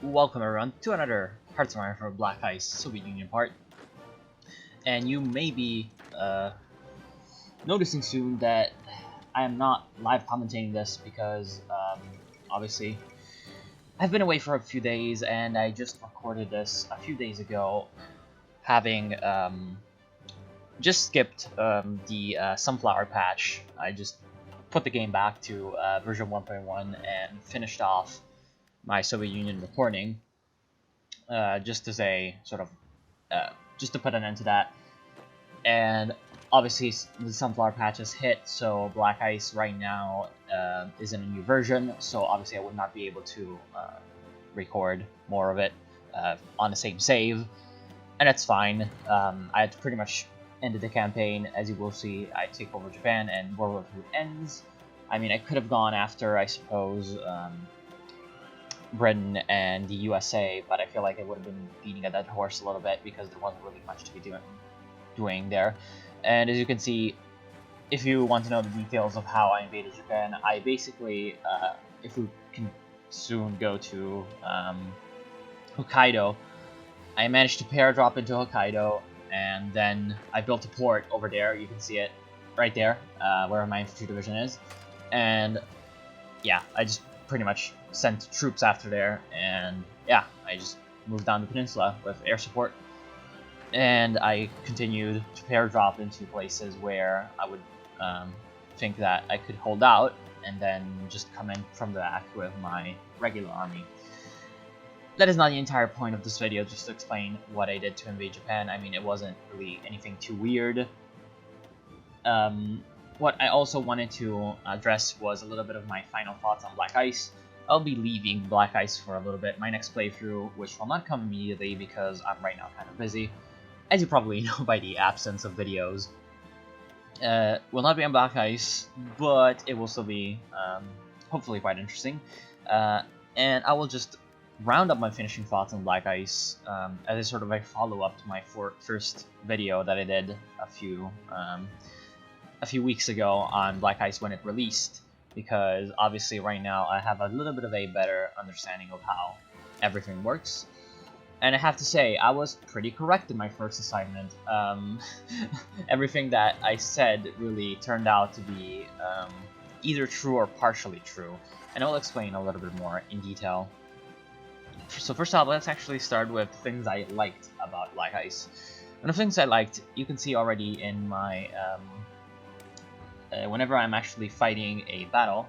Welcome everyone to another Hearts of Iron for Black Ice Soviet Union part. And you may be noticing soon that I am not live commentating this because obviously I've been away for a few days and I just recorded this a few days ago, having just skipped the sunflower patch. I just put the game back to version 1.1 and finished off my Soviet Union recording, just as a sort of just to put an end to that. And obviously the sunflower patch has hit, so Black Ice right now is in a new version, so obviously I would not be able to record more of it on the same save, and that's fine. I had pretty much ended the campaign. As you will see, I take over Japan and World War II ends. I mean, I could have gone after, I suppose, Britain and the USA, but I feel like it would have been beating a dead horse a little bit because there wasn't really much to be doing there. And as you can see, if you want to know the details of how I invaded Japan, I basically, if we can soon go to Hokkaido, I managed to pair-drop into Hokkaido, and then I built a port over there. You can see it right there, where my infantry division is. And yeah, I just pretty much sent troops after there, and yeah, I just moved down the peninsula with air support, and I continued to pair drop into places where I would think that I could hold out, and then just come in from the back with my regular army. That is not the entire point of this video, just to explain what I did to invade Japan. I mean, it wasn't really anything too weird. What I also wanted to address was a little bit of my final thoughts on Black Ice. I'll be leaving Black Ice for a little bit. My next playthrough, which will not come immediately because I'm right now kind of busy, as you probably know by the absence of videos, will not be on Black Ice, but it will still be hopefully quite interesting. And I will just round up my finishing thoughts on Black Ice as a sort of a follow-up to my first video that I did a few weeks ago on Black Ice when it released, because obviously right now I have a little bit of a better understanding of how everything works. And I have to say, I was pretty correct in my first assignment. Everything that I said really turned out to be either true or partially true, and I'll explain a little bit more in detail. So first off, let's actually start with things I liked about Black Ice. One of the things I liked, you can see already in my whenever I'm actually fighting a battle,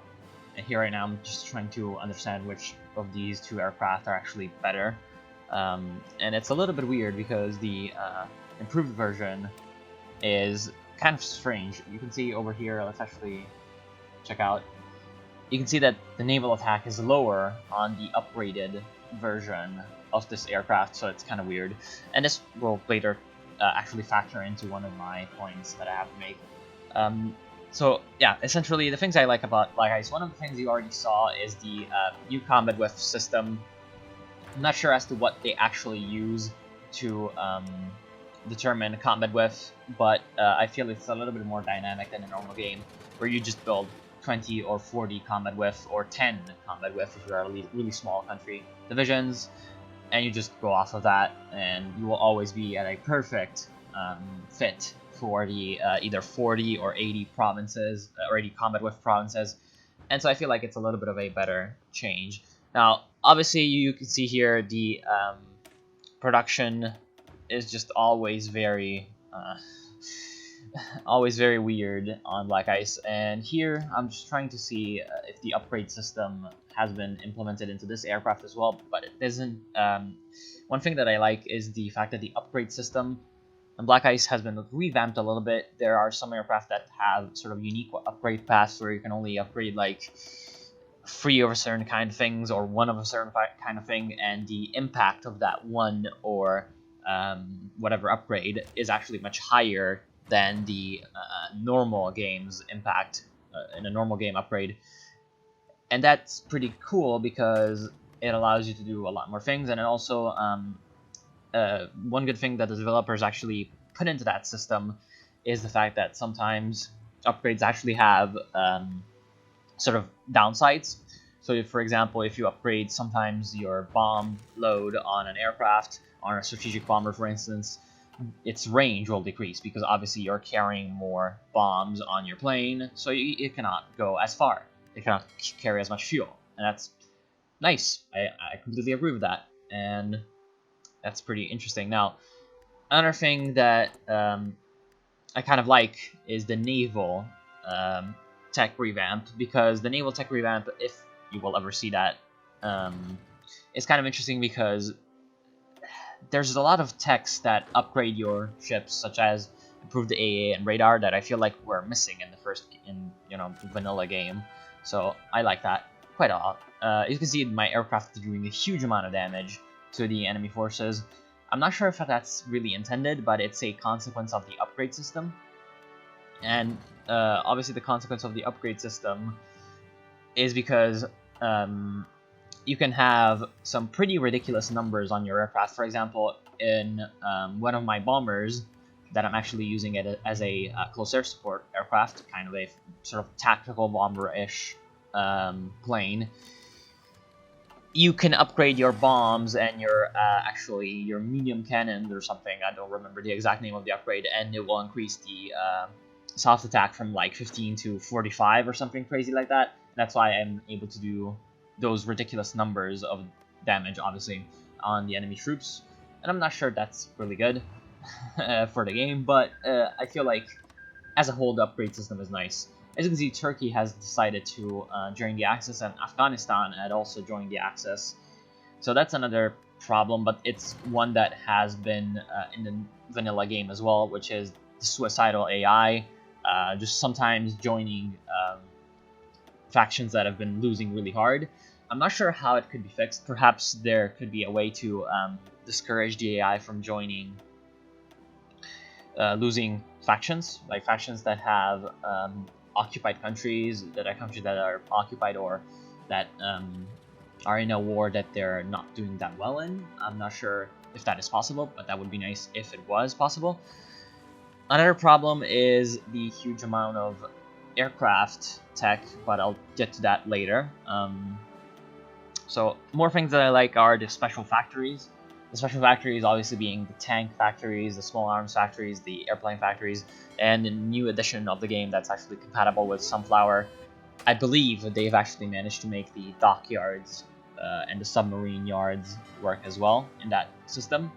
and here right now I'm just trying to understand which of these two aircraft are actually better. And it's a little bit weird because the improved version is kind of strange. You can see over here, let's actually check out, you can see that the naval attack is lower on the upgraded version of this aircraft, so it's kind of weird. And this will later actually factor into one of my points that I have to make. So yeah, essentially the things I like about Black Ice, one of the things you already saw is the new combat width system. I'm not sure as to what they actually use to determine combat width, but I feel it's a little bit more dynamic than a normal game, where you just build 20 or 40 combat width, or 10 combat width if you're a really small country divisions, and you just go off of that, and you will always be at a perfect fit for the either 40 or 80 provinces, or 80 combat width provinces. And so I feel like it's a little bit of a better change. Now, obviously, you can see here the production is just always very weird on Black Ice. And here, I'm just trying to see if the upgrade system has been implemented into this aircraft as well, but it isn't. One thing that I like is the fact that the upgrade system on Black Ice has been revamped a little bit. There are some aircraft that have sort of unique upgrade paths where you can only upgrade like 3 of a certain kind of things or 1 of a certain kind of thing, and the impact of that one or whatever upgrade is actually much higher than the normal game's impact in a normal game upgrade. And that's pretty cool because it allows you to do a lot more things, and it also one good thing that the developers actually put into that system is the fact that sometimes upgrades actually have sort of downsides. So if, for example, if you upgrade sometimes your bomb load on an aircraft, on a strategic bomber for instance, its range will decrease because obviously you're carrying more bombs on your plane, so it cannot go as far. It cannot carry as much fuel, and that's nice. I completely agree with that, and that's pretty interesting. Now, another thing that I kind of like is the naval tech revamp, because the naval tech revamp, if you will ever see that, is kind of interesting because there's a lot of techs that upgrade your ships, such as improve the AA and radar, that I feel like we're missing in the first vanilla game. So I like that quite a lot. You can see my aircraft is doing a huge amount of damage to the enemy forces. I'm not sure if that's really intended, but it's a consequence of the upgrade system. And obviously the consequence of the upgrade system is because you can have some pretty ridiculous numbers on your aircraft. For example, in one of my bombers that I'm actually using it as a close air support aircraft, kind of a sort of tactical bomber-ish plane, you can upgrade your bombs and your actually your medium cannons or something. I don't remember the exact name of the upgrade, and it will increase the soft attack from like 15 to 45 or something crazy like that. That's why I'm able to do those ridiculous numbers of damage, obviously, on the enemy troops. And I'm not sure that's really good for the game, but I feel like as a whole the upgrade system is nice. As you can see, Turkey has decided to join the Axis, and Afghanistan had also joined the Axis. So that's another problem, but it's one that has been in the vanilla game as well, which is the suicidal AI, just sometimes joining factions that have been losing really hard. I'm not sure how it could be fixed. Perhaps there could be a way to discourage the AI from joining losing factions, like factions that have occupied countries, that are countries that are occupied or that are in a war that they're not doing that well in. I'm not sure if that is possible, but that would be nice if it was possible. Another problem is the huge amount of aircraft tech, but I'll get to that later. So more things that I like are the special factories. The special factories obviously being the tank factories, the small arms factories, the airplane factories, and the new edition of the game that's actually compatible with Sunflower. I believe that they've actually managed to make the dockyards and the submarine yards work as well in that system.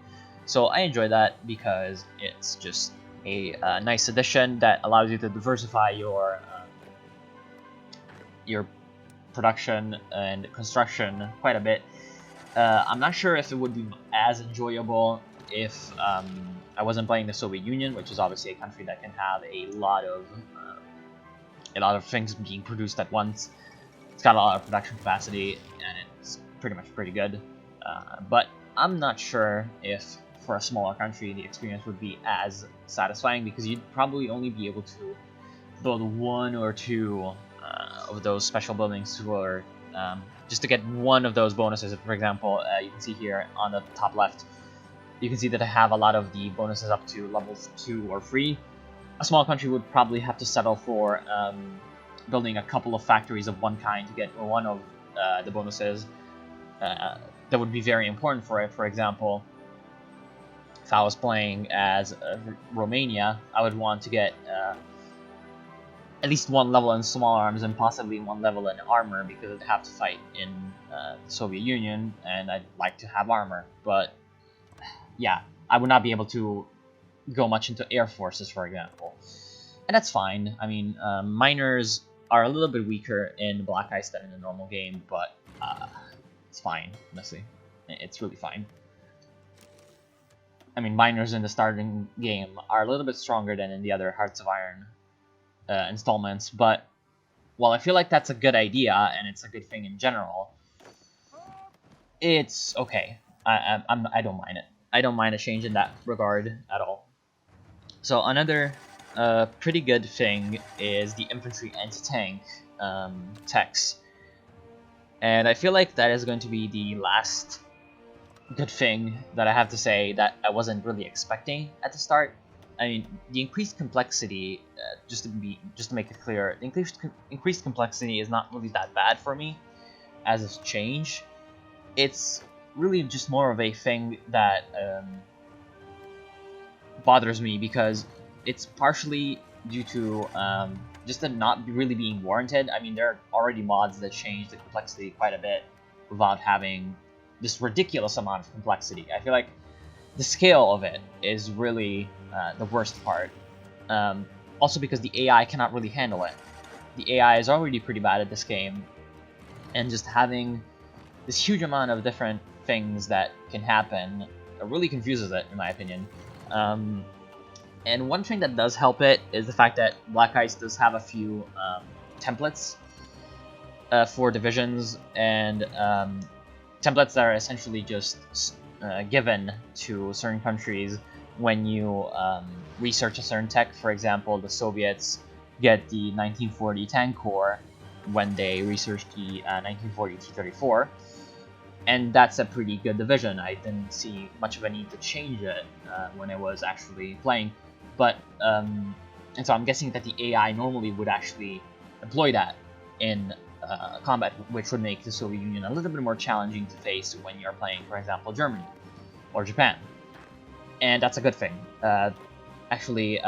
So I enjoy that because it's just a nice addition that allows you to diversify your production and construction quite a bit. I'm not sure if it would be as enjoyable if I wasn't playing the Soviet Union, which is obviously a country that can have a lot of things being produced at once. It's got a lot of production capacity, and it's pretty good. But I'm not sure if for a smaller country the experience would be as satisfying, because you'd probably only be able to build one or two of those special buildings for just to get one of those bonuses. For example, you can see here on the top left, you can see that I have a lot of the bonuses up to levels 2 or 3. A small country would probably have to settle for building a couple of factories of one kind to get one of the bonuses that would be very important for it. For example, if I was playing as Romania, I would want to get at least one level in small arms and possibly one level in armor, because I'd have to fight in the Soviet Union and I'd like to have armor. But yeah, I would not be able to go much into air forces, for example. And that's fine. I mean, miners are a little bit weaker in Black Ice than in the normal game, but it's fine, honestly. It's really fine. I mean, miners in the starting game are a little bit stronger than in the other Hearts of Iron installments, but while I feel like that's a good idea and it's a good thing in general, it's okay. I don't mind it. I don't mind a change in that regard at all. So another pretty good thing is the infantry anti-tank techs, and I feel like that is going to be the last good thing that I have to say that I wasn't really expecting at the start. I mean, the increased complexity, just to make it clear, the increased complexity is not really that bad for me. as a change. It's really just more of a thing that bothers me, because it's partially due to just it not really being warranted. I mean, there are already mods that change the complexity quite a bit without having this ridiculous amount of complexity. I feel like the scale of it is really the worst part. Also because the AI cannot really handle it. The AI is already pretty bad at this game, and just having this huge amount of different things that can happen really confuses it, in my opinion. And one thing that does help it is the fact that Black Ice does have a few templates for divisions, and templates that are essentially just given to certain countries when you research a certain tech. For example, the Soviets get the 1940 tank core when they researched the 1940 T-34, and that's a pretty good division. I didn't see much of a need to change it when I was actually playing, but and so I'm guessing that the AI normally would actually employ that in combat, which would make the Soviet Union a little bit more challenging to face when you're playing, for example, Germany or Japan, and that's a good thing. Actually,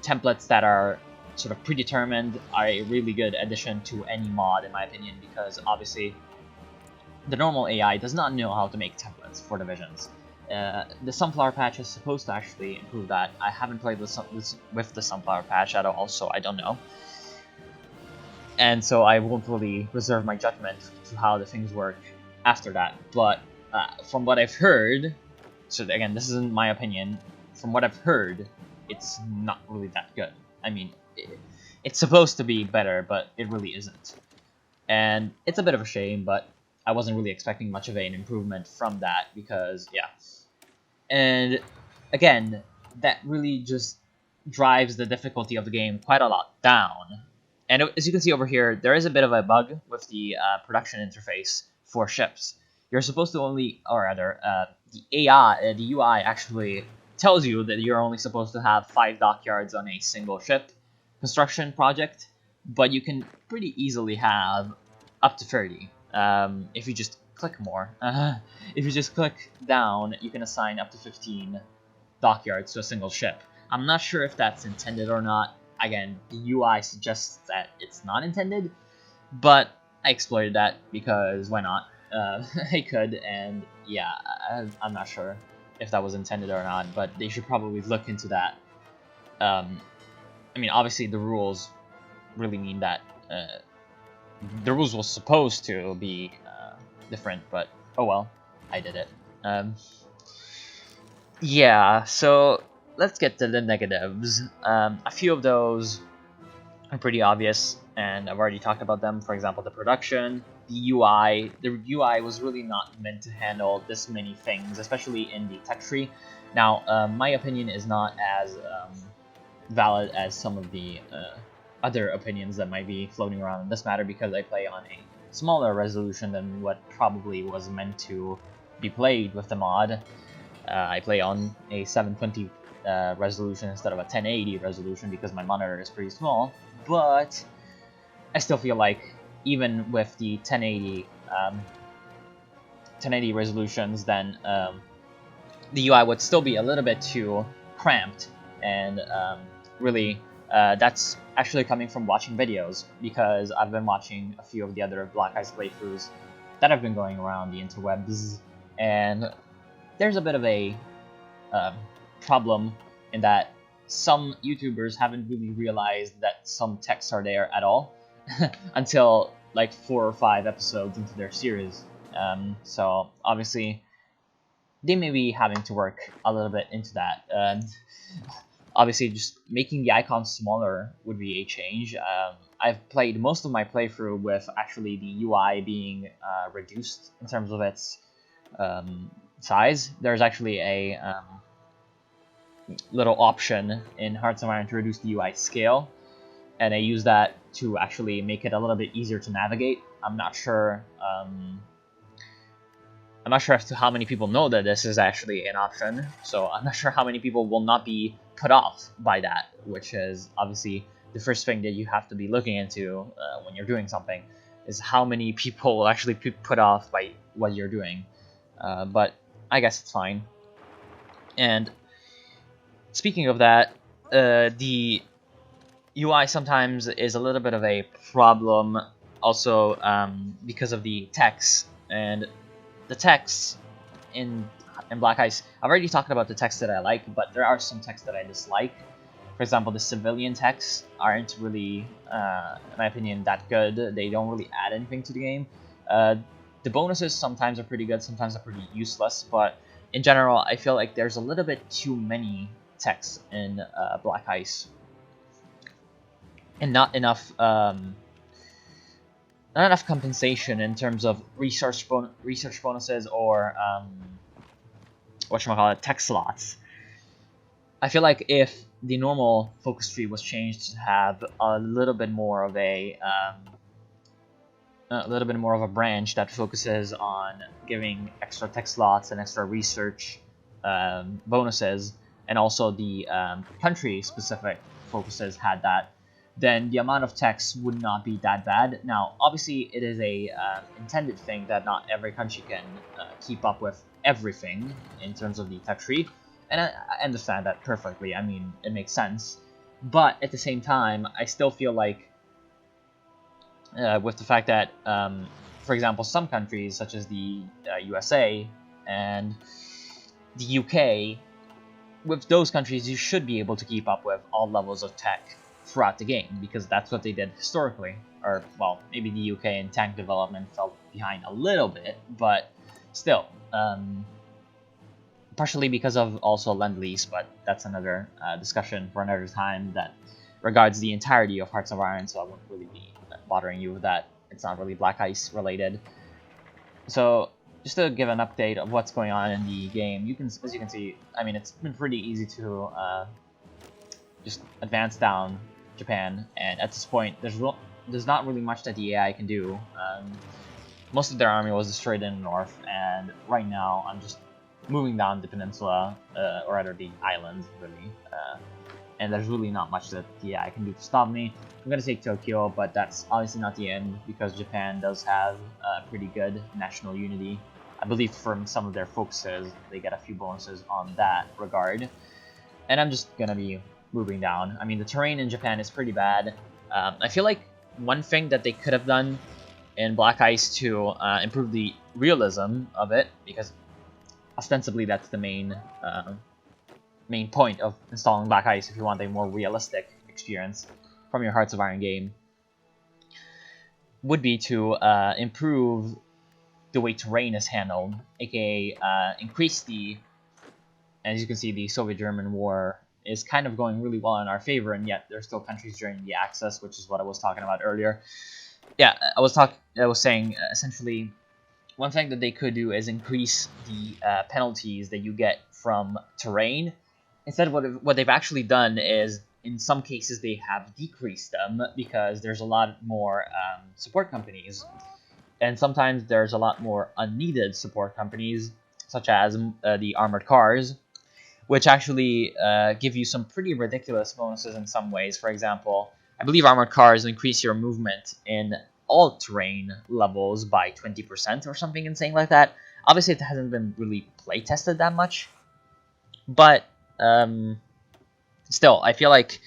templates that are sort of predetermined are a really good addition to any mod, in my opinion, because obviously the normal AI does not know how to make templates for divisions. The Sunflower patch is supposed to actually improve that. I haven't played with the Sunflower patch at all, so I don't know. And so I won't really reserve my judgment to how the things work after that. But from what I've heard, so again, this isn't my opinion, from what I've heard, it's not really that good. I mean, it's supposed to be better, but it really isn't. And it's a bit of a shame, but I wasn't really expecting much of an improvement from that, because, yeah. And, again, that really just drives the difficulty of the game quite a lot down. And as you can see over here, there is a bit of a bug with the production interface for ships. You're supposed to only, or rather, the AI, the UI actually tells you that you're only supposed to have 5 dockyards on a single ship construction project, but you can pretty easily have up to 30 if you just click more. If you just click down, you can assign up to 15 dockyards to a single ship. I'm not sure if that's intended or not. Again, the UI suggests that it's not intended, but I exploited that because why not? I could, and yeah, I'm not sure if that was intended or not, but they should probably look into that. I mean, obviously the rules really mean that the rules were supposed to be different, but oh well, I did it. Yeah, so let's get to the negatives. A few of those are pretty obvious, and I've already talked about them. For example, the production, the UI. The UI was really not meant to handle this many things, especially in the tech tree. Now, my opinion is not as valid as some of the other opinions that might be floating around in this matter, because I play on a smaller resolution than what probably was meant to be played with the mod. I play on a 720 resolution instead of a 1080 resolution because my monitor is pretty small, but I still feel like even with the 1080 resolutions, then the UI would still be a little bit too cramped, and really that's actually coming from watching videos, because I've been watching a few of the other Black Ice playthroughs that have been going around the interwebs, and there's a bit of a problem in that some YouTubers haven't really realized that some texts are there at all until like 4 or 5 episodes into their series. So obviously they may be having to work a little bit into that. Obviously just making the icons smaller would be a change. I've played most of my playthrough with actually the UI being reduced in terms of its size. There's actually a little option in Hearts of Iron to reduce the UI scale, and I use that to actually make it a little bit easier to navigate. I'm not sure as to how many people know that this is actually an option, so I'm not sure how many people will not be put off by that, which is obviously the first thing that you have to be looking into when you're doing something. is how many people will actually be put off by what you're doing. But I guess it's fine. And speaking of that, the UI sometimes is a little bit of a problem also because of the text. And the text in Black Ice, I've already talked about the text that I like, but there are some texts that I dislike. For example, the civilian texts aren't really, in my opinion, that good. They don't really add anything to the game. The bonuses sometimes are pretty good, sometimes are pretty useless, but in general, I feel like there's a little bit too many texts in Black Ice, and not enough compensation in terms of research bonuses or whatchamacallit, text slots. I feel like if the normal focus tree was changed to have a little bit more of a branch that focuses on giving extra text slots and extra research bonuses, and also the country-specific focuses had that, then the amount of text would not be that bad. Now, obviously, it is a intended thing that not every country can keep up with everything in terms of the text tree, and I understand that perfectly. I mean, it makes sense. But at the same time, I still feel like with the fact that, for example, some countries such as the USA and the UK, with those countries, you should be able to keep up with all levels of tech throughout the game, because that's what they did historically. Or, well, maybe the UK in tank development fell behind a little bit, but still, partially because of also Lend-Lease, but that's another discussion for another time that regards the entirety of Hearts of Iron, so I won't really be bothering you with that. It's not really Black Ice related. So, just to give an update of what's going on in the game, as you can see, I mean, it's been pretty easy to just advance down Japan, and at this point, there's not really much that the AI can do. Most of their army was destroyed in the north, and right now I'm just moving down the peninsula, or rather the island, really. And there's really not much that the AI can do to stop me. I'm gonna take Tokyo, but that's obviously not the end, because Japan does have pretty good national unity. I believe from some of their focuses, they get a few bonuses on that regard. And I'm just gonna be moving down. I mean, the terrain in Japan is pretty bad. I feel like one thing that they could have done in Black Ice to improve the realism of it, because ostensibly that's the main point of installing Black Ice if you want a more realistic experience from your Hearts of Iron game, would be to improve the way terrain is handled, aka increase the, as you can see, the Soviet-German war is kind of going really well in our favor, and yet there's still countries joining the Axis, which is what I was talking about earlier. Yeah, I was saying essentially, one thing that they could do is increase the penalties that you get from terrain. Instead, what they've actually done is, in some cases, they have decreased them, because there's a lot more support companies, and sometimes there's a lot more unneeded support companies, such as the armored cars, which actually give you some pretty ridiculous bonuses in some ways. For example, I believe armored cars increase your movement in all terrain levels by 20% or something insane like that. Obviously, it hasn't been really play tested that much, but still, I feel like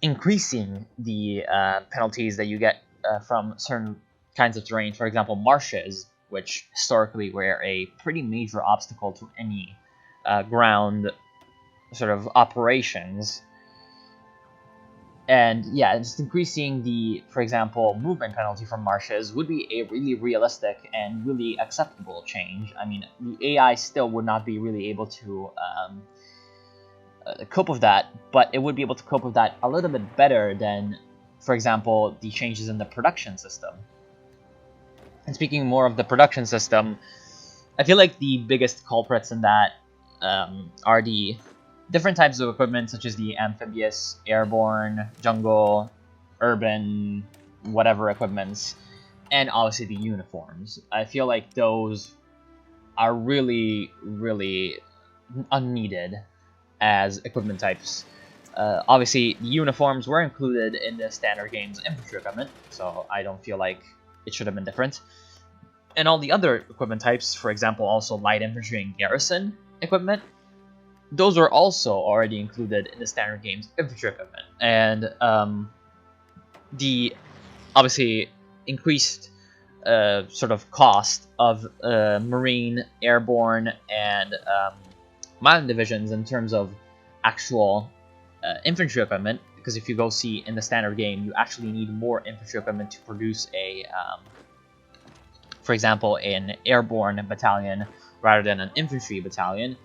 increasing the penalties that you get from certain kinds of terrain, for example, marshes, which historically were a pretty major obstacle to any ground sort of operations. And yeah, just increasing the, for example, movement penalty from marshes would be a really realistic and really acceptable change. I mean, the AI still would not be really able to cope with that, but it would be able to cope with that a little bit better than, for example, the changes in the production system. And speaking more of the production system, I feel like the biggest culprits in that are the different types of equipment, such as the amphibious, airborne, jungle, urban, whatever equipments, and obviously the uniforms. I feel like those are really, really unneeded as equipment types. Obviously, the uniforms were included in the standard game's infantry equipment, so I don't feel like it should have been different. And all the other equipment types, for example, also light infantry and garrison equipment, those were also already included in the standard game's infantry equipment. And the obviously increased sort of cost of marine, airborne, and mountain divisions in terms of actual infantry equipment, because if you go see in the standard game, you actually need more infantry equipment to produce a for example, an airborne battalion rather than an infantry battalion.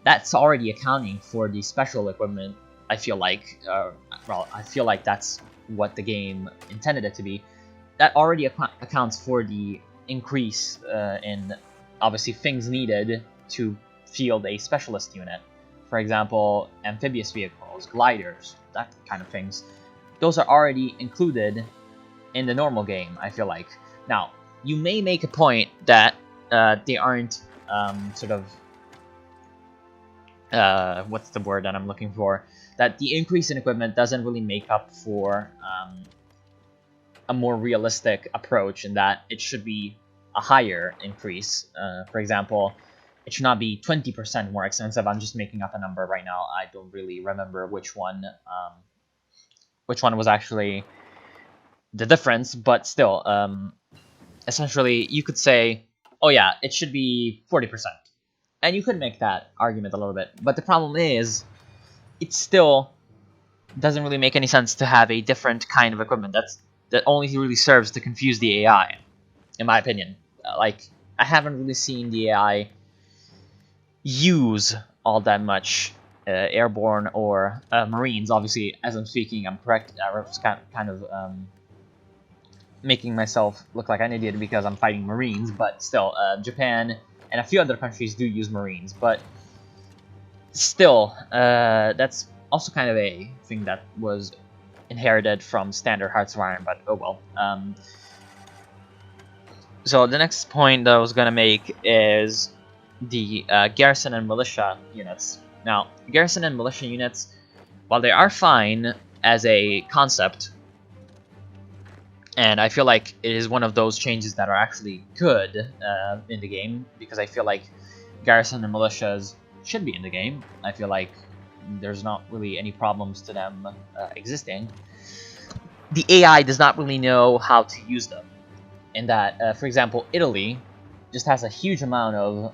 That's already accounting for the special equipment. I feel like, I feel like that's what the game intended it to be. That already accounts for the increase in, obviously, things needed to field a specialist unit. For example, amphibious vehicles, gliders, that kind of things. Those are already included in the normal game, I feel like. Now, you may make a point that they aren't sort of what's the word that I'm looking for? That the increase in equipment doesn't really make up for a more realistic approach, in that it should be a higher increase. For example, it should not be 20% more expensive. I'm just making up a number right now. I don't really remember which one was actually the difference, but still, essentially, you could say, oh yeah, it should be 40%. And you could make that argument a little bit. But the problem is, it still doesn't really make any sense to have a different kind of equipment. That only really serves to confuse the AI, in my opinion. Like, I haven't really seen the AI use all that much airborne or marines. Obviously, as I'm speaking, I'm correct. I was kind of making myself look like an idiot because I'm fighting marines, but still, Japan and a few other countries do use marines, but still, that's also kind of a thing that was inherited from standard Hearts of Iron, but oh well. So the next point that I was going to make is the garrison and militia units. Now, garrison and militia units, while they are fine as a concept, and I feel like it is one of those changes that are actually good in the game, because I feel like garrison and militias should be in the game. I feel like there's not really any problems to them existing. The AI does not really know how to use them. In that, for example, Italy just has a huge amount of,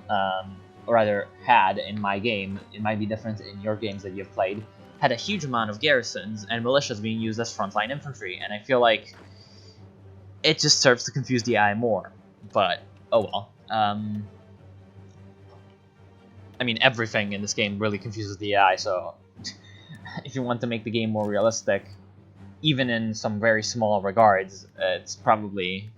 or rather had in my game, it might be different in your games that you've played, had a huge amount of garrisons and militias being used as frontline infantry, and I feel like it just serves to confuse the AI more. But, oh well. I mean, everything in this game really confuses the AI, so if you want to make the game more realistic, even in some very small regards, it's probably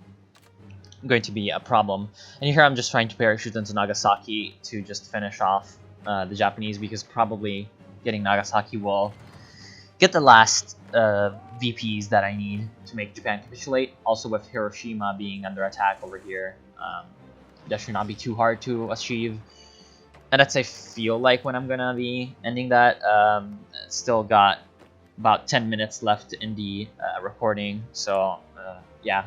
going to be a problem. And here I'm just trying to parachute into Nagasaki to just finish off the Japanese, because probably getting Nagasaki will get the last VPs that I need to make Japan capitulate. Also, with Hiroshima being under attack over here, that should not be too hard to achieve. And that's, I feel like, when I'm gonna be ending that. Still got about 10 minutes left in the recording, so yeah.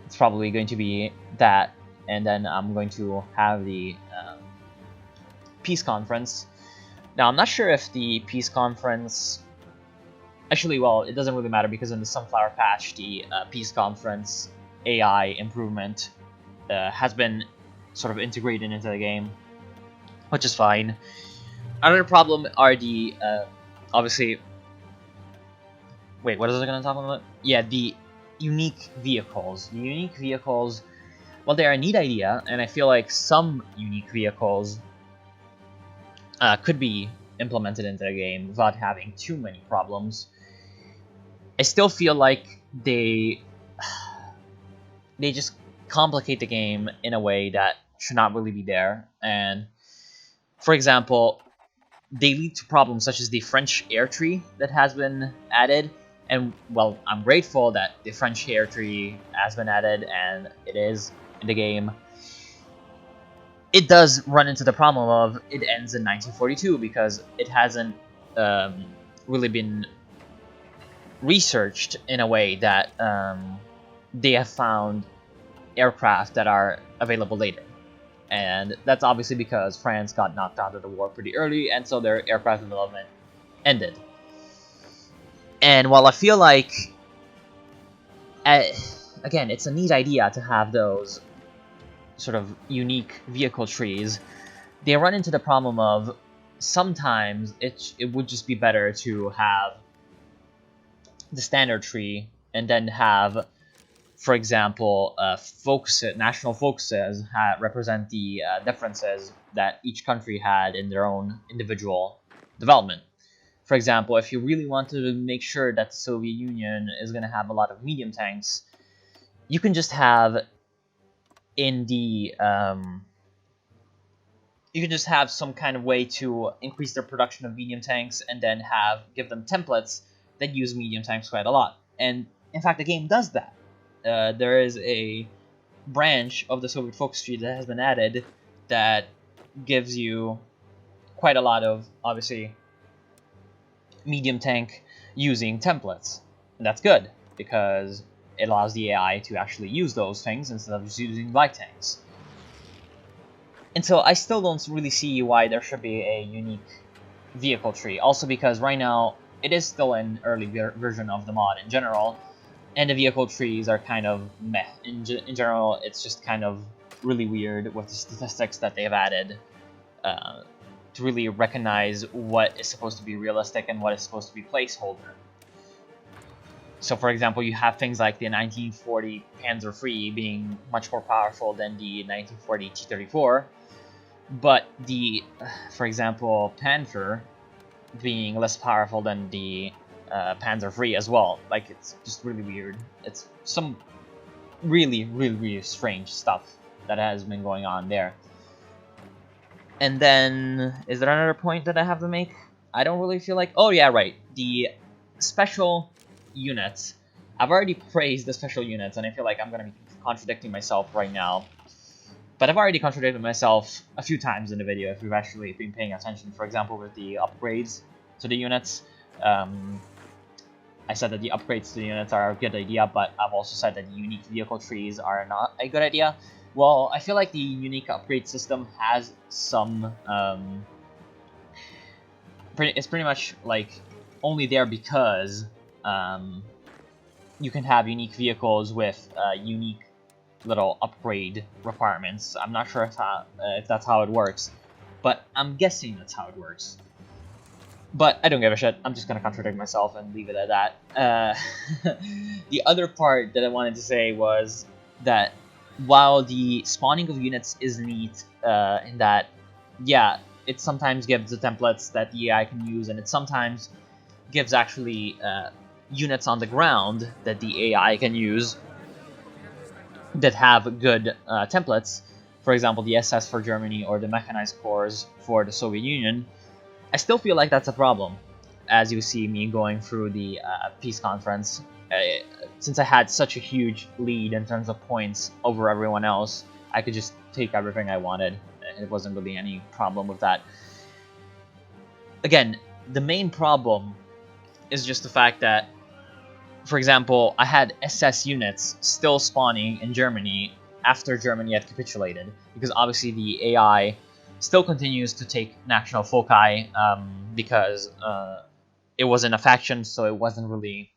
It's probably going to be that, and then I'm going to have the peace conference. Now, I'm not sure if the peace conference... Actually, well, it doesn't really matter, because in the Sunflower Patch, the peace conference AI improvement has been sort of integrated into the game, which is fine. Another problem are the, obviously... Wait, what is I going to talk about? Yeah, the unique vehicles. The unique vehicles, well, they're a neat idea, and I feel like some unique vehicles could be implemented into the game without having too many problems. I still feel like they just complicate the game in a way that should not really be there. And, for example, they lead to problems such as the French air tree that has been added. And, well, I'm grateful that the French air tree has been added and it is in the game. It does run into the problem of it ends in 1942 because it hasn't really been researched in a way that they have found aircraft that are available later. And that's obviously because France got knocked out of the war pretty early, and so their aircraft development ended. And while I feel like, again, it's a neat idea to have those sort of unique vehicle trees, they run into the problem of sometimes it would just be better to have the standard tree and then have, for example, national focuses represent the differences that each country had in their own individual development. For example, if you really wanted to make sure that the Soviet Union is going to have a lot of medium tanks, you can just have in the you can just have some kind of way to increase their production of medium tanks and then give them templates that use medium tanks quite a lot. And in fact, the game does that. There is a branch of the Soviet focus tree that has been added that gives you quite a lot of, obviously, medium tank using templates. And that's good, because it allows the AI to actually use those things instead of just using light tanks. And so I still don't really see why there should be a unique vehicle tree. Also because right now, it is still an early version of the mod in general, and the vehicle trees are kind of meh. In general, it's just kind of really weird with the statistics that they've added to really recognize what is supposed to be realistic and what is supposed to be placeholder. So, for example, you have things like the 1940 Panzer III being much more powerful than the 1940 T-34, but the, for example, Panther being less powerful than the Panzer III as well. Like, it's just really weird. It's some really, really, really strange stuff that has been going on there. And then, is there another point that I have to make? I don't really feel like... Oh, yeah, right. The special units. I've already praised the special units, and I feel like I'm going to be contradicting myself right now. But I've already contradicted myself a few times in the video if you've actually been paying attention. For example, with the upgrades to the units. I said that the upgrades to the units are a good idea, but I've also said that the unique vehicle trees are not a good idea. Well, I feel like the unique upgrade system has some... it's pretty much like only there because you can have unique vehicles with unique little upgrade requirements. I'm not sure if that's how it works, but I'm guessing that's how it works. But I don't give a shit. I'm just going to contradict myself and leave it at that. The other part that I wanted to say was that while the spawning of units is neat in that, yeah, it sometimes gives the templates that the AI can use, and it sometimes gives actually units on the ground that the AI can use that have good templates. For example, the SS for Germany or the mechanized corps for the Soviet Union. I still feel like that's a problem, as you see me going through the peace conference. Since I had such a huge lead in terms of points over everyone else, I could just take everything I wanted. It wasn't really any problem with that. Again, the main problem is just the fact that, for example, I had SS units still spawning in Germany after Germany had capitulated, because obviously the AI still continues to take national foci because it wasn't a faction, so it wasn't really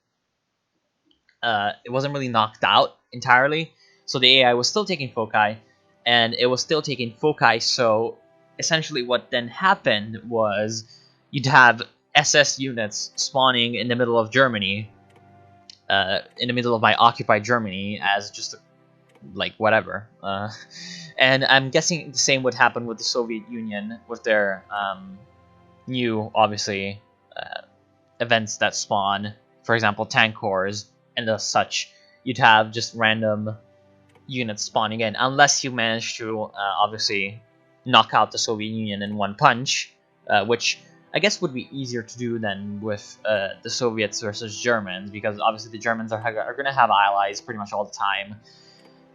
knocked out entirely. So the AI was still taking foci, and it was still taking foci. So essentially, what then happened was you'd have SS units spawning in the middle of Germany, in the middle of my occupied Germany, as just like whatever. And I'm guessing the same would happen with the Soviet Union with their new, obviously, events that spawn, for example, tank corps and as such. You'd have just random units spawning in, unless you manage to obviously knock out the Soviet Union in one punch, which I guess would be easier to do than with the Soviets versus Germans, because obviously the Germans are going to have allies pretty much all the time.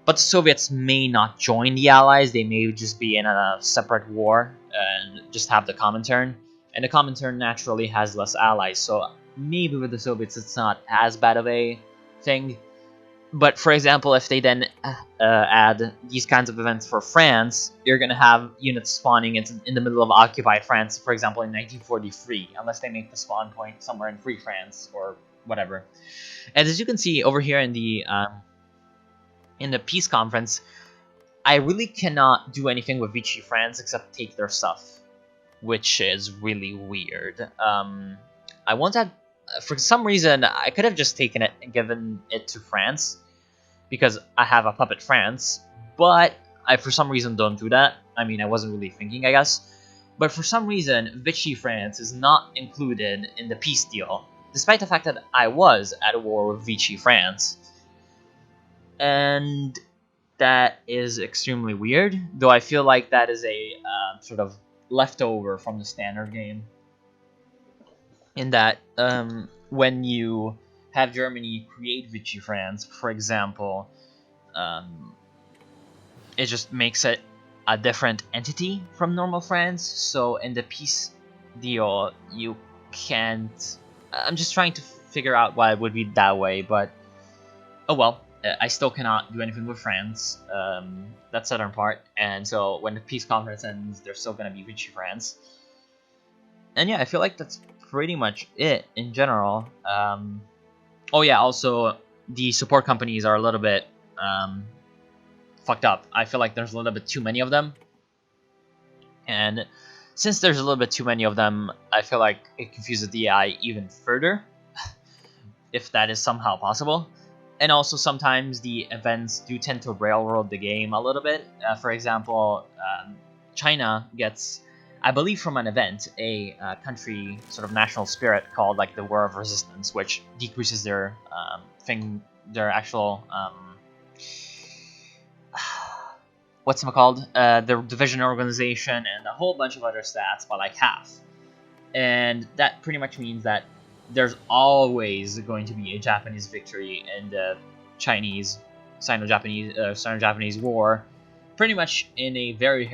But the Soviets may not join the Allies, they may just be in a separate war and just have the Comintern. and the Comintern naturally has less allies, so maybe with the Soviets it's not as bad of a thing. But for example, if they then add these kinds of events for France, you're going to have units spawning in the middle of occupied France, for example, in 1943, unless they make the spawn point somewhere in Free France or whatever. And as you can see over here in the peace conference, I really cannot do anything with Vichy France except take their stuff, which is really weird. I won't have, for some reason, I could have just taken it and given it to France, because I have a puppet France, but I for some reason don't do that. I mean, I wasn't really thinking, I guess. But for some reason, Vichy France is not included in the peace deal, despite the fact that I was at a war with Vichy France. And that is extremely weird, though I feel like that is a sort of leftover from the standard game. In that, when you have Germany create Vichy France, for example, it just makes it a different entity from normal France. So in the peace deal, you can't. I'm just trying to figure out why it would be that way, but oh well. I still cannot do anything with France, that southern part, and so when the peace conference ends, there's still gonna be Vichy France. And yeah, I feel like that's pretty much it in general. Oh yeah, also the support companies are a little bit fucked up. I feel like there's a little bit too many of them, and since there's a little bit too many of them, I feel like it confuses the AI even further, if that is somehow possible. And also sometimes the events do tend to railroad the game a little bit. For example, China gets, I believe from an event, a country sort of national spirit called like the War of Resistance, which decreases their actual what's-it-called? Their division organization and a whole bunch of other stats by like half. And that pretty much means that there's always going to be a Japanese victory in the Sino-Japanese War, pretty much in a very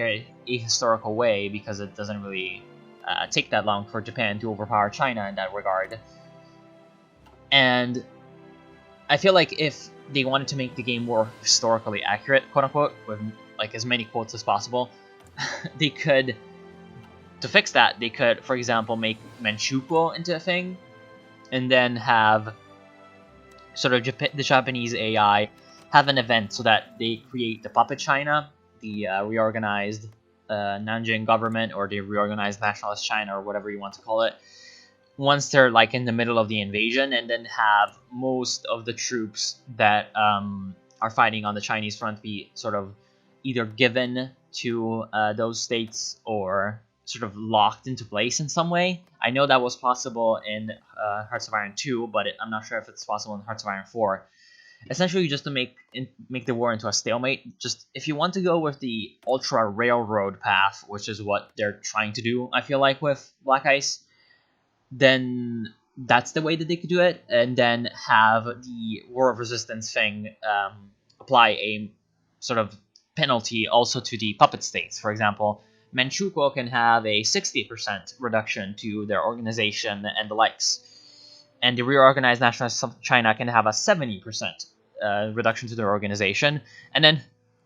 ahistorical way, because it doesn't really take that long for Japan to overpower China in that regard. And I feel like if they wanted to make the game more historically accurate, quote-unquote, with like as many quotes as possible, they could, to fix that, they could, for example, make Manchukuo into a thing, and then have sort of the Japanese AI have an event so that they create the puppet China, the reorganized Nanjing government, or the reorganized nationalist China, or whatever you want to call it, once they're like in the middle of the invasion, and then have most of the troops that are fighting on the Chinese front be sort of either given to those states or sort of locked into place in some way. I know that was possible in Hearts of Iron 2, but I'm not sure if it's possible in Hearts of Iron 4. Essentially, just to make the war into a stalemate. Just if you want to go with the ultra railroad path, which is what they're trying to do, I feel like with Black Ice, then that's the way that they could do it, and then have the War of Resistance thing apply a sort of penalty also to the puppet states. For example, Manchukuo can have a 60% reduction to their organization and the likes, and the reorganized nationalist China can have a 70% reduction to their organization, and then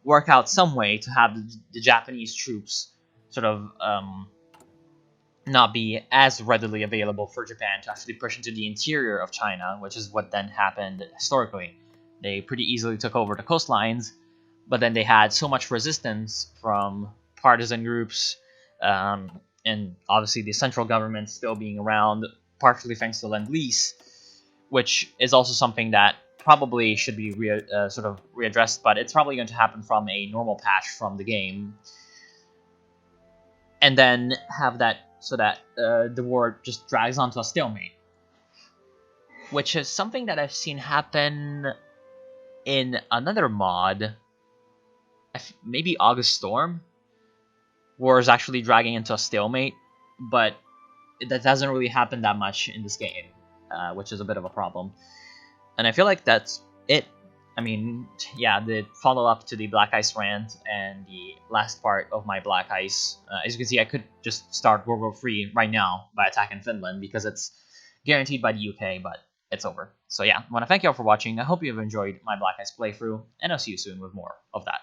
work out some way to have the Japanese troops sort of not be as readily available for Japan to actually push into the interior of China, which is what then happened historically. They pretty easily took over the coastlines, but then they had so much resistance from partisan groups, and obviously the central government still being around, partially thanks to Lend-Lease, which is also something that probably should be sort of readdressed, but it's probably going to happen from a normal patch from the game. And then have that so that the war just drags onto a stalemate, which is something that I've seen happen in another mod, maybe August Storm. War is actually dragging into a stalemate, but that doesn't really happen that much in this game, which is a bit of a problem. And I feel like that's it I mean, yeah, the follow-up to the Black Ice rant and the last part of my Black Ice, as you can see, I could just start World War III right now by attacking Finland because it's guaranteed by the UK, but it's over. So yeah, I want to thank you all for watching. I hope you have enjoyed my Black Ice playthrough, and I'll see you soon with more of that.